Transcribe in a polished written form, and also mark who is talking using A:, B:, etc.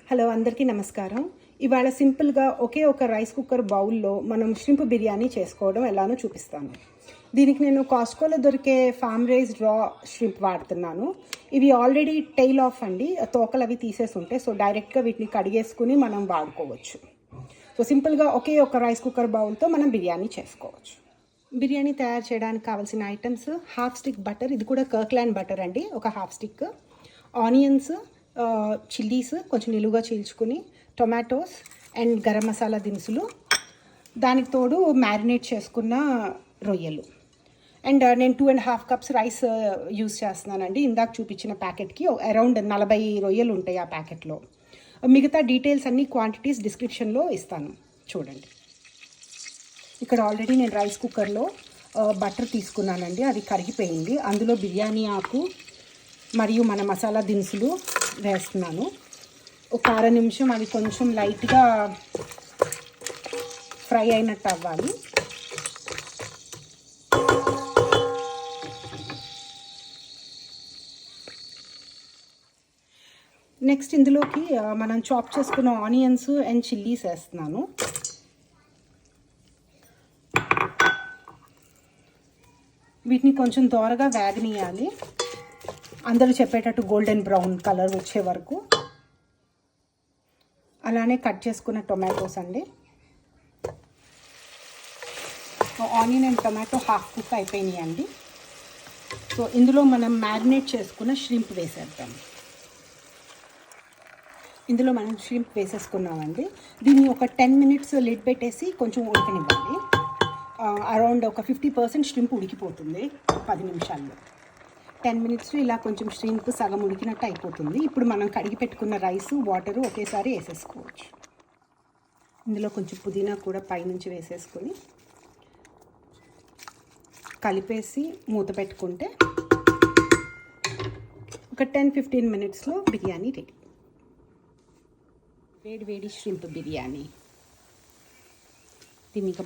A: Hello, అందరికీ నమస్కారం. ఇవాళ సింపుల్గా ఒకే ఒక రైస్ కుక్కర్ బౌల్లో మనం ష్రింప్ బిర్యానీ చేసుకోవడం ఎలానో చూపిస్తాను. దీనికి నేను కాస్కోలో దొరికే ఫామ్ రైజ్డ్ రా ష్రింప్ వాడుతున్నాను. ఇవి ఆల్రెడీ టెయిల్ ఆఫ్ అండి, తోకలు అవి తీసేసి ఉంటాయి. సో డైరెక్ట్గా వీటిని కడిగేసుకుని మనం వాడుకోవచ్చు. సో సింపుల్గా ఒకే ఒక రైస్ కుక్కర్ బౌల్తో మనం బిర్యానీ చేసుకోవచ్చు. బిర్యానీ తయారు చేయడానికి కావాల్సిన ఐటమ్స్: హాఫ్ స్టిక్ బటర్, ఇది కూడా కర్క్లాండ్ బటర్ అండి, ఒక హాఫ్ స్టిక్. ఆనియన్స్, చిల్లీస్ కొంచెం నిలువుగా చీల్చుకుని, టొమాటోస్ అండ్ గరం మసాలా దినుసులు, దానికి తోడు మ్యారినేట్ చేసుకున్న రొయ్యలు. అండ్ నేను 2.5 కప్స్ రైస్ యూస్ చేస్తున్నానండి. ఇందాక చూపించిన ప్యాకెట్కి అరౌండ్ 40 రొయ్యలు ఉంటాయి ఆ ప్యాకెట్లో. మిగతా డీటెయిల్స్ అన్ని క్వాంటిటీస్ డిస్క్రిప్షన్లో ఇస్తాను, చూడండి. ఇక్కడ ఆల్రెడీ నేను రైస్ కుక్కర్లో బటర్ తీసుకున్నానండి, అది కరిగిపోయింది. అందులో బిర్యానీ ఆకు మరియు మన మసాలా దినుసులు వేస్తున్నాను. ఒక అర నిమిషం అది కొంచెం లైట్గా ఫ్రై అయినట్టు అవ్వాలి. నెక్స్ట్ ఇందులోకి మనం చాప్ చేసుకున్న ఆనియన్స్ అండ్ చిల్లీస్ వేస్తున్నాను. వీటిని కొంచెం దోరగా వేగనీయాలి, అందరూ చెప్పేటట్టు గోల్డెన్ బ్రౌన్ కలర్ వచ్చే వరకు. అలానే కట్ చేసుకున్న టొమాటోస్ అండి. Onion and tomato half cook అయిపోయినాయండి. సో ఇందులో మనం మ్యారినేట్ చేసుకున్న ష్రింప్ వేసేద్దాం. ఇందులో మనం ష్రింప్ వేసేసుకున్నామండి. దీన్ని ఒక 10 మినిట్స్ లిడ్ పెట్టేసి కొంచెం ఉడకనివ్వాలి. అరౌండ్ ఒక 50% ష్రింప్ ఉడికిపోతుంది 10 నిమిషాల్లో. 10 మినిట్స్లో ఇలా కొంచెం ష్రింప్ సగం ఉడికినట్టు అయిపోతుంది. ఇప్పుడు మనం కడిగి పెట్టుకున్న రైస్, వాటరు ఒకేసారి వేసేసుకోవచ్చు. ఇందులో కొంచెం పుదీనా కూడా పైనుంచి వేసేసుకొని కలిపేసి మూత పెట్టుకుంటే ఒక 10-15 మినిట్స్లో బిర్యానీ రెడీ. వేడి వేడి ష్రింప్ బిర్యానీ. దీన్ని ఇంకా